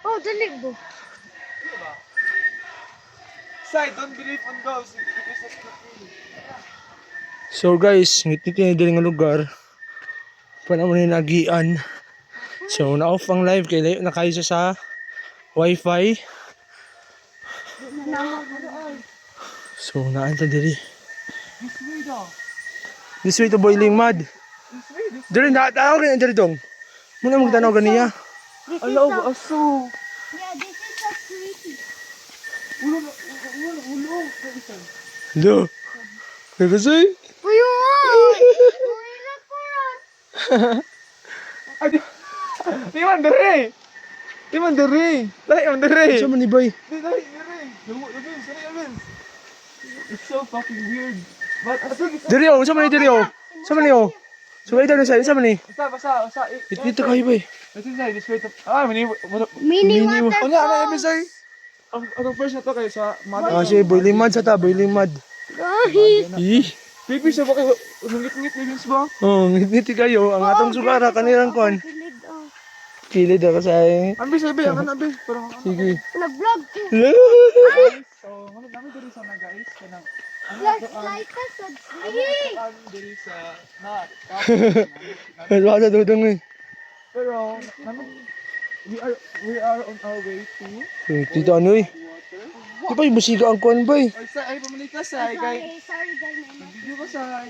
Oh, dali mo. Sai, don't believe on ghosts because that's not real. So guys, ngiti na diri nga lugar. Panahon ni nagian. So na-off ang live kay layo na kayo sa wifi. So naan ta diri. This way daw. This way to Boiling Mud. This way, this Diri na tanaw rin diri dong. Muna magtanaw ganiya. This is Hello, so... aso. Yeah, this is so creepy. Ulo. Lo. Kaya kasi? Uyo! Uyo ko rin. Ay, di man dere. Di man dere. Dali man dere. Sa man ni boy. Dali. It's so fucking weird. But I think it's Diri oh, sa man ni diri oh. Sa man ni oh. So ito na sa man ni. basa. Dito kayo boy. This is like this way to. Ah, mini. Mini Mini wa- waterfall. Ano ibig sabihin? Ang first na to kayo sa mother. Kasi Boiling Mud sa ta, Boiling Mud. Guys. Ih. Baby siya ba kayo? Ngit-ngit babies ba? Oh, ngiti kayo ang atong sugara kanirang kon. Kilid, oh. Kilid ako sa Ambi sabi, ang anabi. Parang Sige. Nag-vlog ko. So, ano namin diri sa na guys, kanang Flashlight ka sa tree. ano diri sa na. Mas baka dudong eh. Pero namin we are on our way to Tito ano eh. water. Di ba yung musiga ang kuhan ba eh? Ay sa ay pamili ka sa ay kay Sorry, Dynamite. video ko sa ay.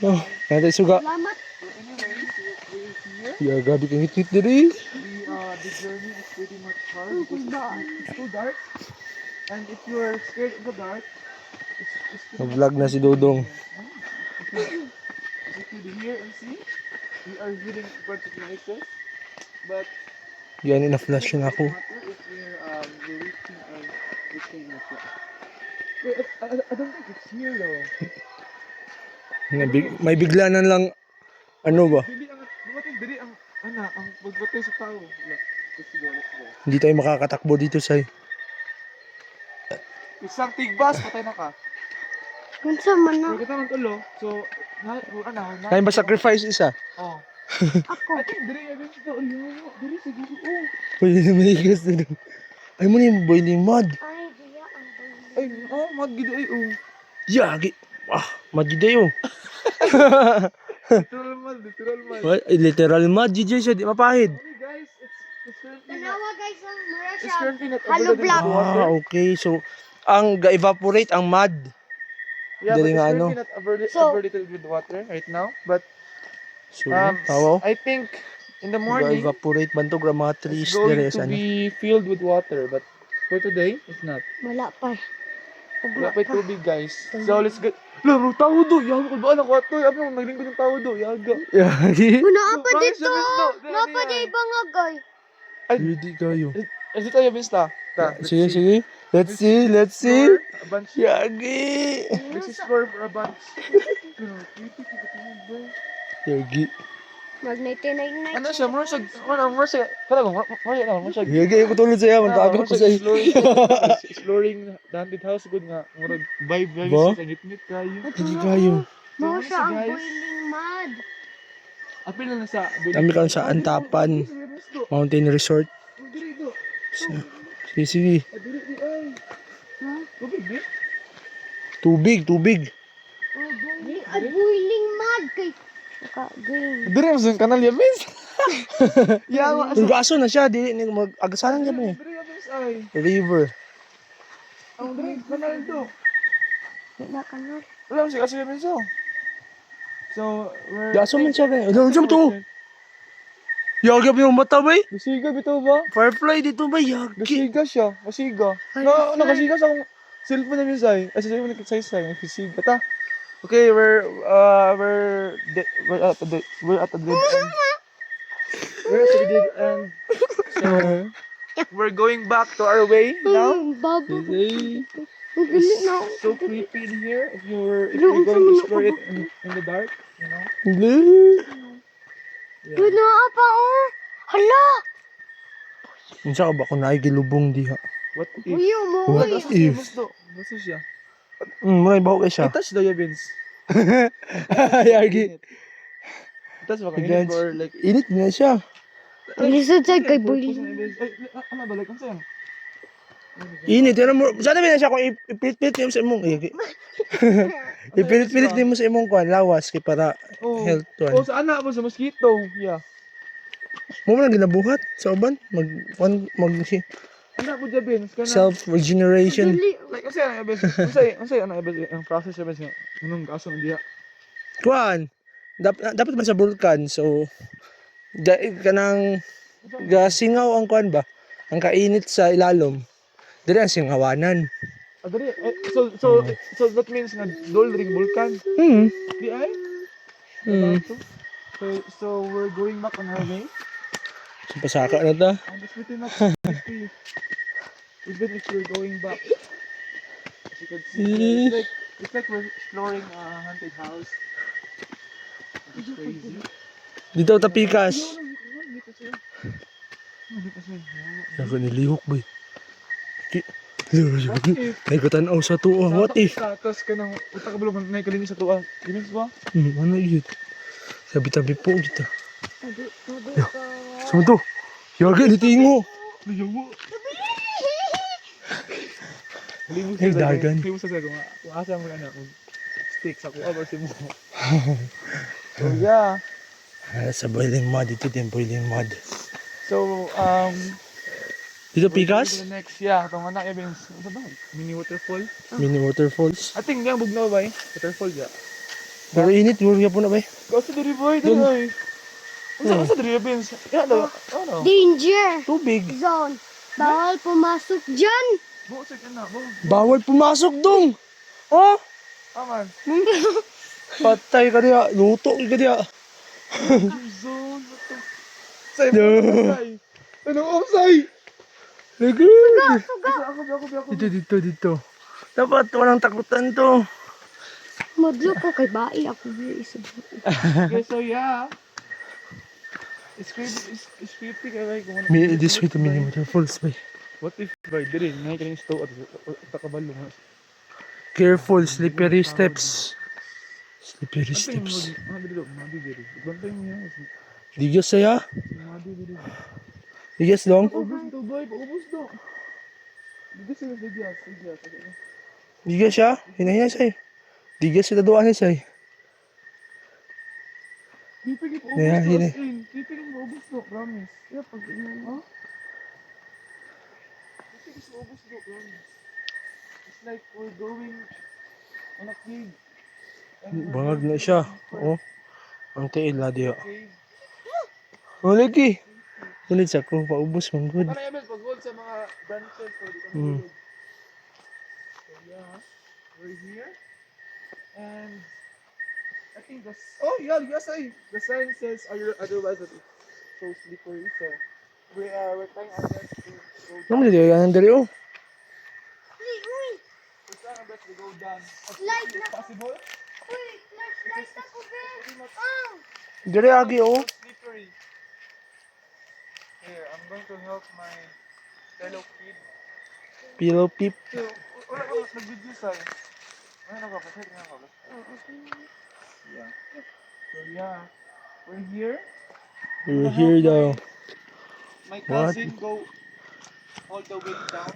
Oh, natay suga. Salamat. Anyway, we're here. Ya, gabi kang ngit-ngit diri. The journey is pretty much hard because it's too dark. And if you are scared of the dark, it's Nag-vlog na si Dodong. as you could hear and see, we are hearing a bunch of noises. But Yan, ina-flash na ako. if we're reaching our Wait, I don't think it's here though. May biglanan lang, ano ba? Hindi ang dumating diri ang ang pagbatay sa tao. Let's go. Hindi tayo makakatakbo dito sa Isang tigbas, patay na ka. Kunsa man na. Pagkita ng tulo, so Kaya ba sacrifice isa? Oh. Ako. I think diri yung dito. Diri siguro. Oh. Pwede na maligas na doon. Ay mo na yung Boiling Mud. Ay, diya ang Ay, maggido ay oh. Yagi. Magiday oh. Literal mal. Ay, literal mud, GJ siya, di mapahid. Okay guys, it's currently not, Tanawa guys ang mura it's siya. currently not Hello, available black. in water. Okay. So, ang ga-evaporate ang mud. Yeah, Dali but it's nga, currently ano. not So- available with water right now. But So, tawaw. I think in the morning Ga-evaporate bantog ra mga trees it's going dire to sa ano. be filled with water. But for today, it's not. Wala pa. Wala pa yung tubig guys. So let's get... Laro, tao do! Yago ko ba anak ko ito? Ano, naglingkod yung tao do. Yaga. Yagi. Muna pa Promise, dito. promise, no. Wala pa di bangagay. Hindi kayo. Is it tayo, Vince, ta? Sige, sige. Let's see. A bunch. Yagi. Let's explore for a bunch. Yagi. Mag-99. Ano siya? Mura siya. Yagi, ako tulad sa'yo. Magtago ko sa'yo. Exploring the haunted house. Good nga. Mura vibe. Ba? Sa ngit-ngit kayo. Hindi kayo. Mo So, siya ang guys. boiling mud. Apil na sa... Kami kang sa Antapan Mountain Resort. Sige, sige. Tubig. Ay, boiling mud kay game. Diri mo sa kanal yan, Vince. Yawa. Kung gaso na siya, di mag-agasalan niya mo eh. Diri yan, Vince. Ay. River. Ang diri, kanal to. Wala ka na. Wala mo siya kasi Vince. So, we're... Gaso man siya kaya. Ano siya to? Yagap yung mata ba eh? Basiga bito ba? Firefly dito ba? Yagi. Basiga siya. Basiga. Ay, Nakasiga sa akong cellphone na Vince ay. Ay, sa cellphone na say. Basiga ta. Okay, we're at the dead end. We're at the dead end. So, we're going back to our way now. Babo. Sige. Nagulit na ako. So creepy in here if you're going to explore it in the dark, you know. Hindi. Doon na pa oh. Hala. Unsa ka ba kung naigilubong diha? What if? Uyo mo. What uy. if? Basta siya. May baho kayo siya. I-touch daw yung Vince. Yagi. I-touch baka init Guys, or like... init na siya. Lisod sa kay boiling. Ano balik ang sayang? Init, yan mo. Sana ba na siya kung ipilit-pilit niyo sa imong ipilit-pilit niyo sa imong kuan lawas kay para health to. Oh, sa anak mo sa mosquito. Yeah. Mo man ginabuhat sa uban mag Anak mo Jabin, self regeneration. Dili. like kasi ano Jabin, unsay ano Jabin ang process Jabin nga nung kaso ng diha. Kuan. Dapat man sa bulkan so kanang gasingaw ang kuan ba? Ang kainit sa ilalom. Dili ang singawanan. Dali, so that means nga dol ring bulkan. Di ay? So we're going back on our way. So pasaka na ta. And it's pretty much creepy. Even if we're going back. As you can see, it's like we're exploring a haunted house. It's crazy. Dito ta pikas. Ako nilihok boy. Ay ko tanaw sa tuwa. What if? Tapos ka nang utak ka bulong na ikalinis sa tuwa. Linis ba? Ano yun? Sabi-tabi po kita. Tabi Ya. ka. Saan to? Yaga, nitingo. Nayawa. Ay, dagan. Limus sa sago nga. Kung asa mo na kung stick sa kuha ba si mo. So yeah. Sa boiling mud. Dito din boiling mud. So Dito we're going pikas? to the next, yeah, itong anak Evans, ano ba? Mini waterfall? Mini waterfalls. I think yung bugnaw ba eh? Waterfall ya. Pero init, gurga po na ba? Kasi diri boy, diri ay. Ano sa diri Evans? Yan daw. Ano? Danger Tubig. zone. Bawal pumasok dyan. Bo sa kana, bo. Bawal pumasok dong. Oh, Aman. patay ka diya. Luto ka diya. Zone what the? Say mo. Ano offside? Lagi. Ako. Dito. Dapat walang takutan to. Madlo ko kay Bai. Ako yung isa. Okay, so yeah. It's creepy kaya like kung ano. May this way to mini waterfalls ba? What if by diri ngay kaning stove at takabalo nga. Careful, slippery steps. Slippery steps. Madi diri. Bantay mo yan. Digas saya. Madi diri. Digas dong. Ubus to boy, ubus to. Digas. Digas siya. Hinahina siya. Digas sila doon siya. Pipigit ubus Yeah, to hini. as in. Pipigit mo ubus to, promise. Yeah, pag ha? Pipigit mo ubus to, promise. It's like we're going on a cave. Bangag na siya. Oo. Ang tiil na diyo. Cave. Oh, lagi. Ulit siya ko. Paubos mong good. Ano yung pag-hold sa mga branches o di ka Mm. mahulog. So yeah, we're here. And I think the sign says otherwise that it's so slippery. So we're trying our best to go down. Naman diyo. Yan ang dali oh. We're trying our best to go down as quickly as possible. Uy, flashlight ako, Ben. Oh. Dali agi oh. Slippery. Here, I'm going to help my fellow kid. Pillow peep. So, wala ko nag-video sa ano ka pa? Sige nga ako. Yeah. So yeah, we're here. We're here daw. My What? cousin go all the way down.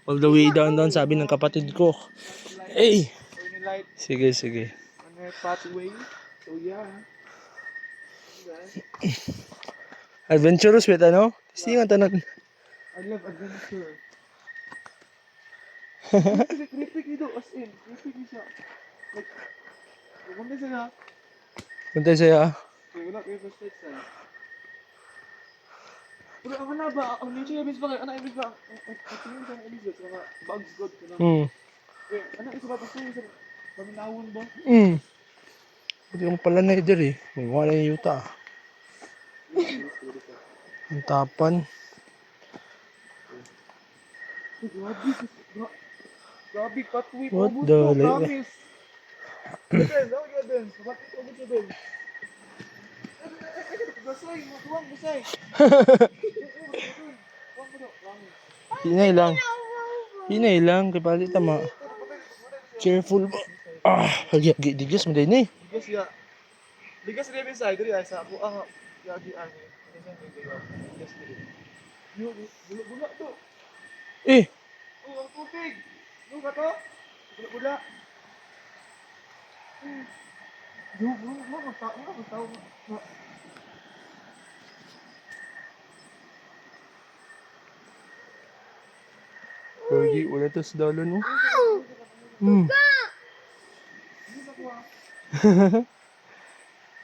All the way down sabi ng kapatid ko. Hey! Or in light Sige. on her pathway. So yeah. Guys, Adventurous wait ano? Tingan tanan. I love adventure. Creepy dito as in. Creepy siya. Like, pumunta siya. Puntay saya. Wala kayo first light sa. Pero ang ano ba? Ang nature ibis ba? Ano ibis ba? Ang tingin sa ibis ba? Mga bugs god ka na. Ano isa ba? Pasto sa paminawon ba? Hindi mo pala na idir eh. May wala yung yuta. Ang tapan. Grabe, katwi. What Ubus the mo, like- promise. Ben, daw yun, Ben. Bakit ubus mo, Ben? Basay, matuwang, basay. Hinay lang. Kaya pala tama. Careful ba? Hagi-hagi. Digas mo din eh. Digas ya. Digas rin Ben sa idri ay sa ako ang yagi ani. Digas diri. Bula to. Eh, Oh, ang tubig. Bula to. Bula. Tao. lagi wala to sa dalon mo. Hmm.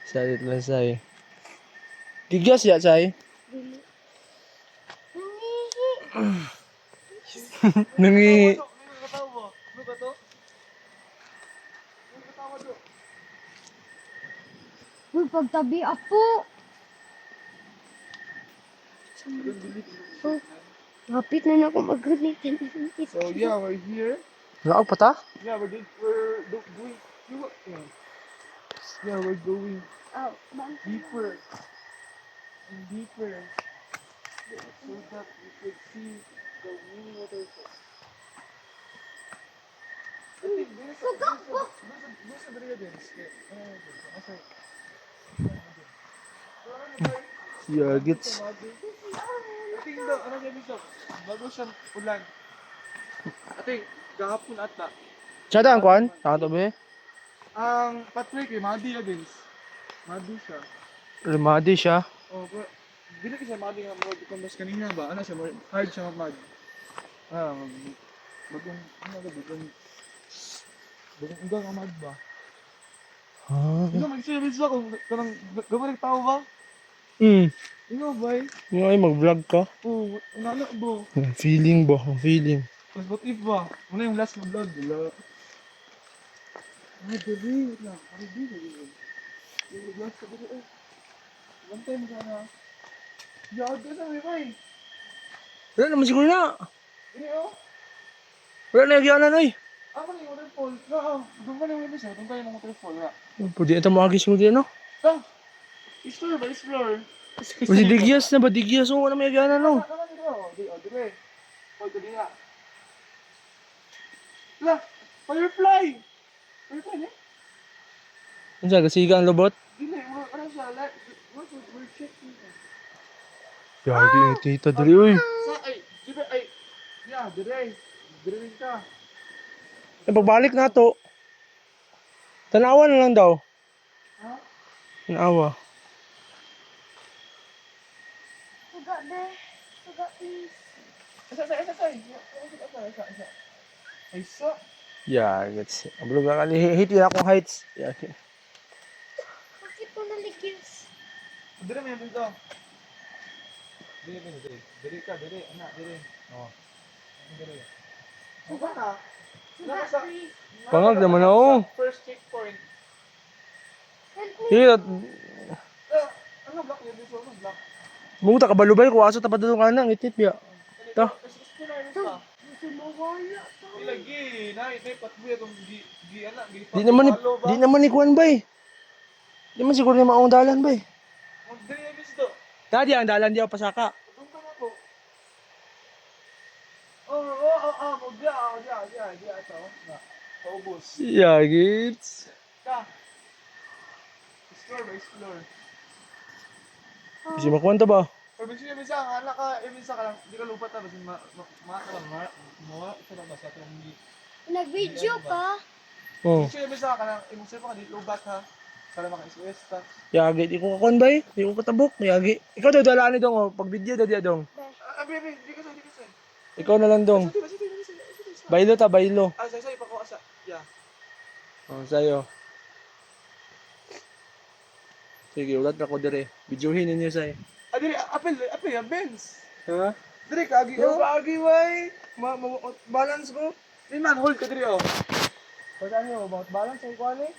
Salit lang say. Gigas ya say. Dili. Nangi. Bula to. Uy, pagtabi ako. Oh, lapit na ako mag-gunitan. So yeah, we're here. Laog pa ta? Yeah, going. Yeah, we're going Oh, bang. deeper and deeper so that we could see the mini waterfall. I think there's a video dance. Yeah, gets. I think ano yan siya, bago siyang ulan. I think kahapon ata. Chada ang kwan? Tama to be? Ang Patrick Madi ya dance. Madi siya. Limadi siya. Oh, pero dili ka siya Madi nga mo kung mas kanina ba? Ano siya, more hard siya mag bagong ano ba bagong ugang amad ba? Ah. Ino mag-service ba kung kanang gamay tao ba? Hmm. Ino ba? Yung ay mag-vlog ka. Oh, nana ba? Feeling ba? Feeling. Mas what if ba? Ano yung last na vlog? Wala. Dili lang. Ano dili? Yung last ka dili eh. One time sana. Yaga na may. Wala naman siguro na. Dili oh. Wala na yung na ay. Ako na yung waterfall. Oo. Doon ka na yung isa. Doon tayo ng waterfall. Wala. Pwede ito maagis mo din, no? Ah! Explore ba? Explore. Kasi digyas na ba? Digyas. Oo, wala may gana, no? Naman dito. Dire. O, dali nga. La! Firefly! Firefly eh? Ano siya? Kasiga ang lobot? Dili. Ano siya? We're checking. Yagi yung tita dali, uy. Sa, ay, dire, ay. Yeah, dire. Dire rin ka. Eh, pagbalik na to. Tanawa na lang daw. Ha? Tanawa. Suga, be. Suga, please. Isa. Ay, sa. Yeah, gets. Abulog na kali. Hit yun akong heights. Yeah. Bakit po naligis? Dire mo yan dito. Dire. Dire ka, dire. Anak, dire. Oo. Dire. Suga ka. Suga, Nasa- please. Pangag naman ako. First checkpoint. Help me. Hit. Ano block yun dito? Ano block? Munguta ka balubay ko. Aso tapad doon ka nang. Itit biya. Ta. Gusto mo wala. Lagi, nay patbuya tong gi anak gi. Di naman ni Kwan bay. Di man siguro ni maong dalan bay. Mag dire bisto. Dadi ang dalan di ako pasaka. Dun ka na ko. Dia ito. Na. Paubos. Yeah, gets. Ka. Explore. Kasi makwanta ba? Pero bisa ang anak ka, bisa ka lang, di ka lupat na, basin mawa sa lang sa atong gi. Nag-video ka? Oh. Bisa ka lang, imong pa ka di lubat ha. Sala maka SOS ta. Yagi, di ko kakon bay. Di ko katabok. Yagi. Ikaw daw dalaan ni dong oh. Pag video daw diya dong. Abi, di ka sa. Ikaw na lang dong. Baylo ta, baylo. Ah, say pa ko asa. Yeah. Oh, sayo. Sige, ulat na ko dire. Videohin ninyo say. Ah, dili, apel, Benz. Ha? Dili kagi Yo, oh. agi bay. Balance ko. Di man hold ka diri oh. Pag ano, about balance ang kuan eh.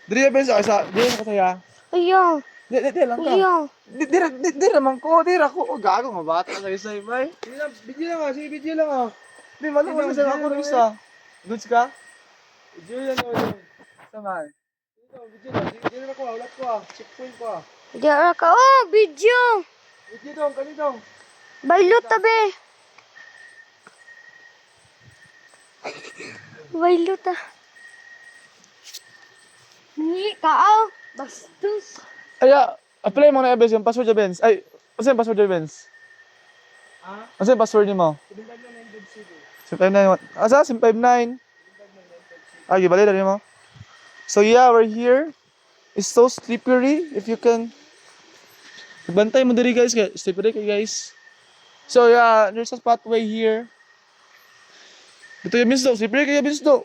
Diri Benz sa, diri ka saya. Ayaw. Di lang ka. Ayaw. Di naman ko, di ra ko. Oh, gago nga bata sa isa, bay. Video lang ah, sige video lang ah. Di man mo sa ako ng isa. Goods ka? Video lang oh. Samay. Video lang, video lang ako, ulat ko ah. Checkpoint ko ah. Diyan ka. Oh, video. Video dong, kani dong. Bailot tabi. Bailot ah. Ni ka. Bastos. Aya, Apply mo na Ebens yung password sa Benz. Ay, ano yung password sa Benz? Ah, Ano yung password niyo mo? 759 Asa? 559. Ah, gibali na mo. So yeah, we're here. It's so slippery. If you can bantay mo diri guys, slippery kay guys. So yeah, there's a pathway here. Ito yung Benz do, slippery kay Benz do.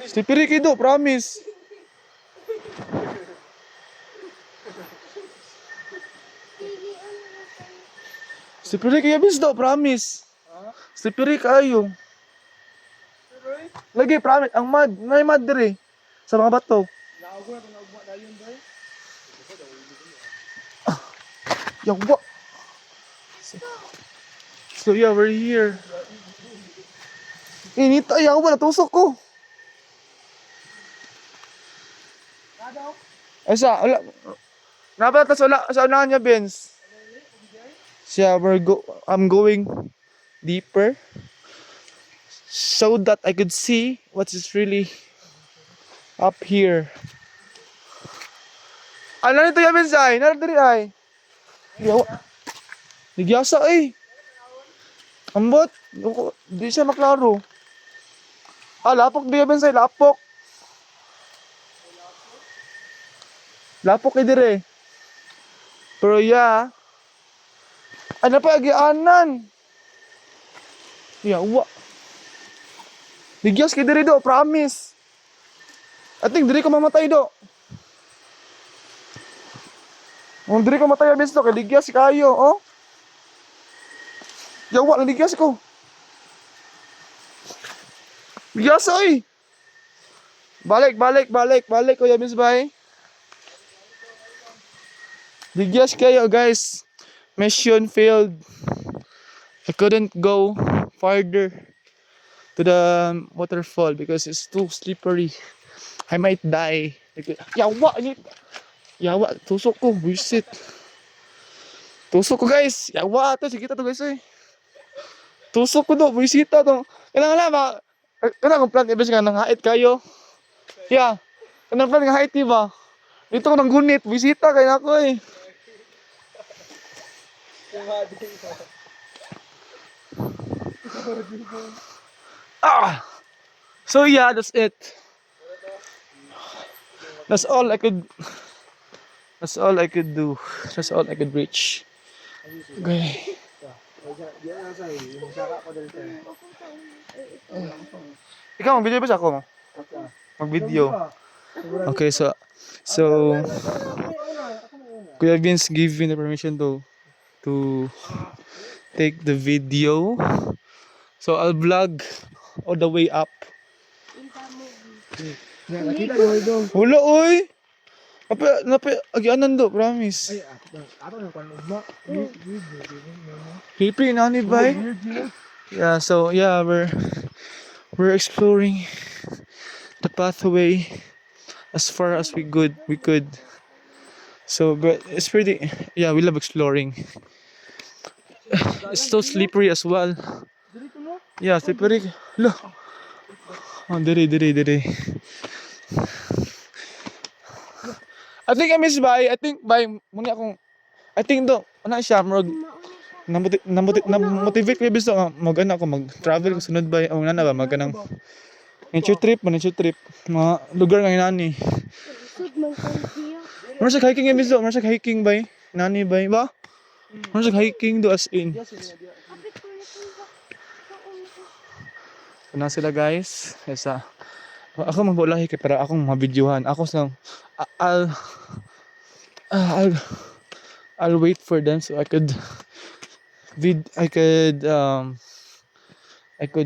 Slippery kay do, promise. Slippery kay Benz do, promise. Slippery kayo. Lagi, promise. Ang mud. May mud diri. Sa mga bato. Yawa. So yeah, we're here. Inita, yawa. Natusok ko. Ay sa, wala. Napatas wala. Sa unahan niya, Benz. Siya, I'm going deeper. So that I could see what is really up here. Ano nito yung Benzay? Naradiri ay. Yawa. Nagyasa eh. Ambot. Di siya maklaro. Ah, lapok di yung Benzay. Lapok. Lapok kayo dire. Pero yeah. Ano pa agianan? Yawa. Ligyas kay diri do, promise. I think diri ko mamatay do. Kung diri ko matay abis do, kay ligyas kayo, oh. Yawa, ligyas ko. Ligyas oy. Balik ko yamis bay. Ligyas kayo guys. Mission failed. I couldn't go farther to the waterfall because it's too slippery. I might die. Yawa! Yawa! Tusok ko. Buisit. Tusok ko guys. Yawa! Ito. Sige to guys eh. Tusok ko do. Buisita to. Kailangan lang ba? Kailangan kong plan. Ibig nga nang hait kayo. Yeah. Kailangan plan nga hait diba? Dito ko nang gunit. Buisita kayo na ako eh. So yeah, that's it. That's all I could do. That's all I could reach. Okay. Ikaw mag-video ba sa ako? Mag-video. Okay, so Kuya Vince gave me the permission to take the video. So I'll vlog all the way up. Wala oy. Napi agianan do, promise. Ay, ato na kanugma. Hippie na ni bay. Yeah, so yeah, we're exploring the pathway as far as we could. So but it's pretty, yeah, we love exploring. It's so slippery as well. Yeah, slippery. Look. Oh, diri. I think I miss by. I think by muna akong. I think do. Ano siya, na-motivate ko bisto mag-ano ako mag-travel ko sunod ba o na ba magkanang nature trip. Mga lugar nga inani. Mura sa hiking bisto, mura sa hiking bay. Nani bay ba? Mura sa hiking do as in. Na sila guys. Esa. Ako magbulahi kay para akong mabidyohan. Ako sang I'll wait for them so I could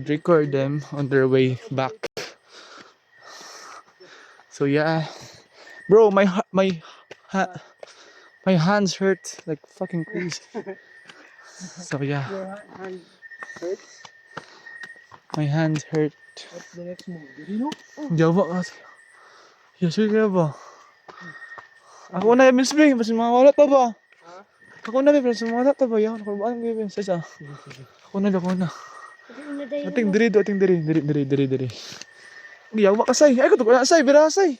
record them on their way back. So yeah, bro, my hands hurt like fucking crazy. So yeah, Your hand hurts. my hands hurt. What's the next move? Did you know? Jawa kasi. Yes, kaya ba? Ako na yung spring, basta mawala ta ba? Ako na yung basta mawala ta ba? Yan, kurbaan ko yung sasa. Ako na. Ating diri. Yawa ka say. Ay, ko to asay, bira asay.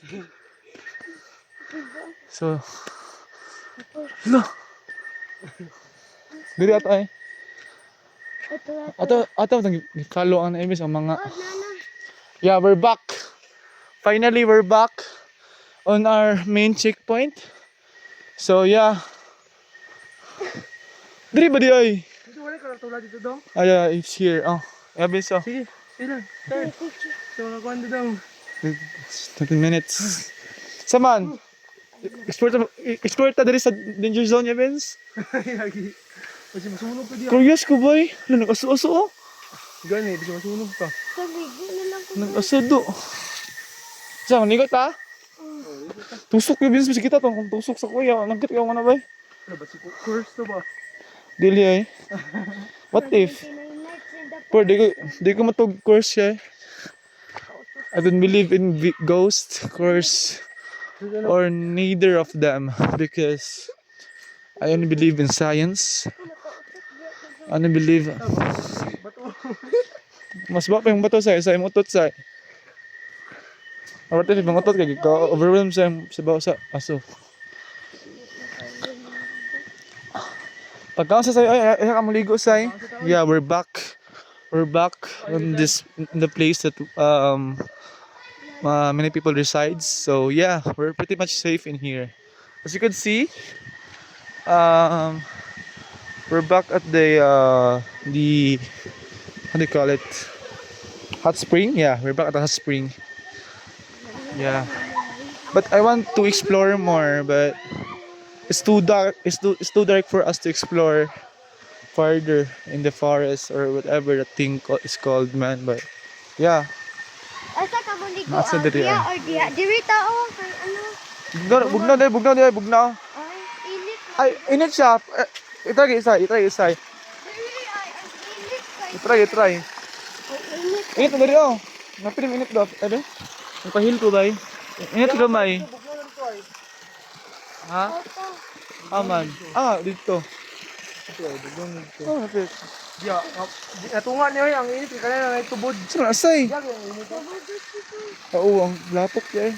So, hala. Dili ato ay. Ito. Ato follow ang imis ang mga. Oh, nana. Yeah, we're back. Finally, we're back on our main checkpoint. So, yeah. Dili ba di ay? Dito wala ka tulad dito dong. Ah, yeah, it's here. Oh, yeah, so. Sige, sige. Start. So nakuha na dong. 20 minutes. Saman. Explore ta diri sa danger zone, Evans. Lagi. Kasi masunog ka diya. Curious ko, boy. Ano, nag-aso-aso, oh. Gani, kasi masunog ka. Sabigo na lang ko. Nag-aso, do. Saan, manigot, ha? Tusok yung Evans, kita to. Kung tusok sa kuya, nagkit ka mo na, boy. Ano ba si course to ba? Dili, ay. What if? 29 nights in the Pero di ko matug course siya. I don't believe in ghost course or neither of them because I only believe in science. I only believe mas ba pa yung bato sa yung utot sa. Or if yung utot kay ko overwhelm sa bawo sa aso. Pagkaon sa ay ka maligo sa. Yeah, we're back. We're back on the place that many people resides. So yeah, we're pretty much safe in here. As you can see, we're back at the how do you call it? Hot spring? Yeah, we're back at the hot spring. Yeah, but I want to explore more, but it's too dark. It's too dark for us to explore farther in the forest or whatever the thing is called, man. But yeah, Asa ka mo ligo? Nasa diri, Diya ah. or diya? Diri tao. Kay ano? bugnaw. Ay, init. Ay, init siya. Itry isa. Diri ay, ang init kay. Itry. Ang init. Init na dali, oh. Napilim init daw. Ebe? Nagpahil ko ba? Init ka may. Ha? Oto. Aman. Dito. Oh, napit. Diya, natunga niya ang init kanina na tubod. Saan asay? Diya, ang init. Oo, ang lapok niya eh.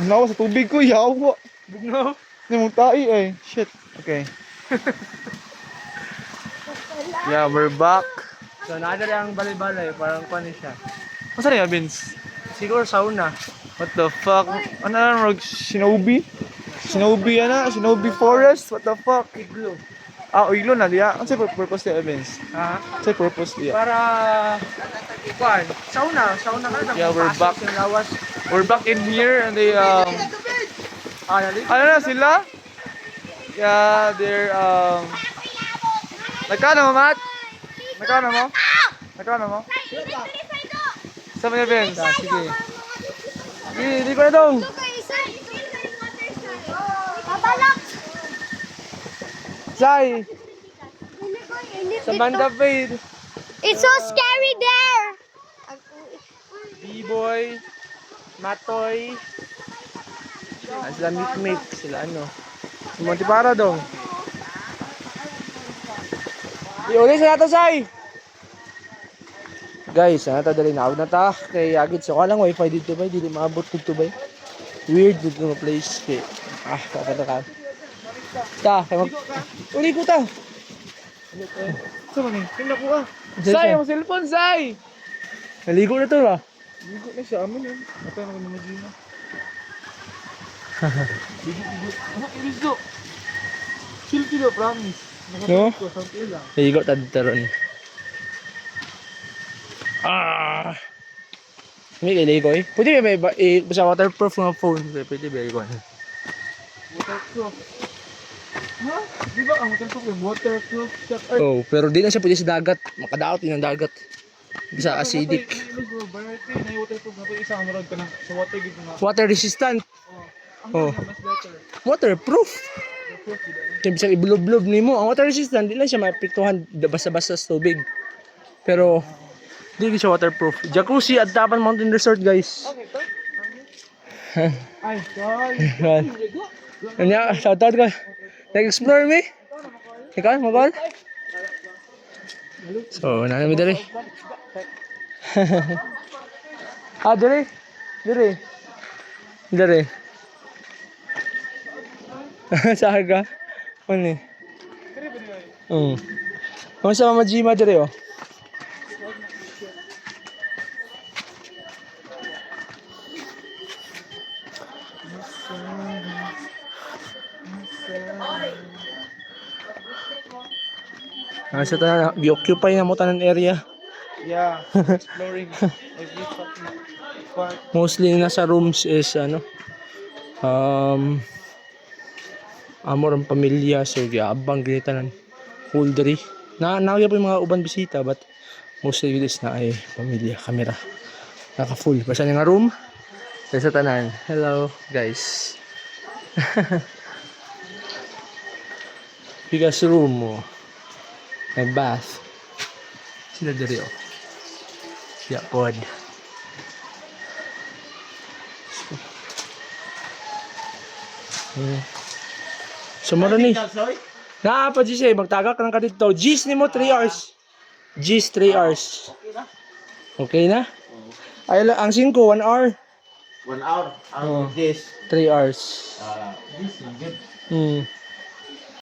Nawa sa tubig ko, yawa. Bugnaw. Hindi mong tai eh. Shit. Okay. Yeah, we're back. So naadari ang balay-balay, parang panis siya. Masa na yan, Vince? Siguro sauna. What the fuck? Ano na, Shinobi? Shinobi Forest? What the fuck? Iglo. Iglo na diya. Ano sa'yo purpose niya, Vince? Ha? Sa'yo purpose niya? Para kuan, sauna ka na. Yeah, we're back. Yung lawas. We're back in here and they Naligo. ano na sila? Yeah, they're Nagkano mo, Matt? Nagkano mo? Saan mo niya, Vince? Sige. Hindi ko na daw. Ito kay isa. Pabalak. Sai, Init ko, init Sa dito. Banda Fade. It's so scary there. B-boy, Matoy, sila Mikmik, sila ano. Monty Para dong. Iulit sa nato, Sai! Guys, nata dali na na ta kay agit so lang wifi dito ba dili maabot dito ba. Weird dito nga place kay papunta ka. Kay mag uli ko ta. saan mo niya? Tingnan ko Sai, ang cellphone, Sai! Naligo na to ba? Ligo na siya, amin yun. Ito na kami Gina. Ligo. Iris do. Chill kilo, promise. No? Ko, sampai lang. Naligo ta dito ron. May naligo eh. Pwede may basta waterproof nga phone. Pwede ba ikaw? Waterproof. Ha? Di ba ang waterproof yung waterproof siya? Ay, Oh, pero di na siya pwede sa dagat. Makadaot din ang dagat. Bisa acidic. Na yung waterproof na ito, isang amurag ka na sa water gito nga. Water resistant. Ang Oh. mas better. Waterproof. Waterproof, di ba? Kaya bisang ibuloblob nimo. Ang water resistant, di lang siya maapektuhan basta-basta sa tubig. Pero, di siya waterproof. Jacuzzi at Tapan Mountain Resort, guys. Ay, sorry. Kanya, shoutout ka. Nag-explore me? Ikaw, magkawal? So, namin dali. Dali. Saga. Ano eh? Kaya ba niya? Kung sa Mama Gima dire oh. Sa tanan, gi-occupy na mo tanan area. Yeah, exploring every fucking part. Mostly nasa rooms is ano, amor ang pamilya, so giabang gini tanan. Whole day. Na po yung mga uban bisita, but mostly this na ay pamilya, camera. Naka full. Basta nga room. Sa tanan. Hello guys. Bigas room mo. May bath. Sila diri oh. Ya pod. So maro ni. Naa pa Gis magtagak lang ka dito. Gis ni mo 3 hours. Gis 3 hours. Okay na? Ay ang 5 1 hour. 1 hour. Oh. This. 3 hours. This is good. Hmm.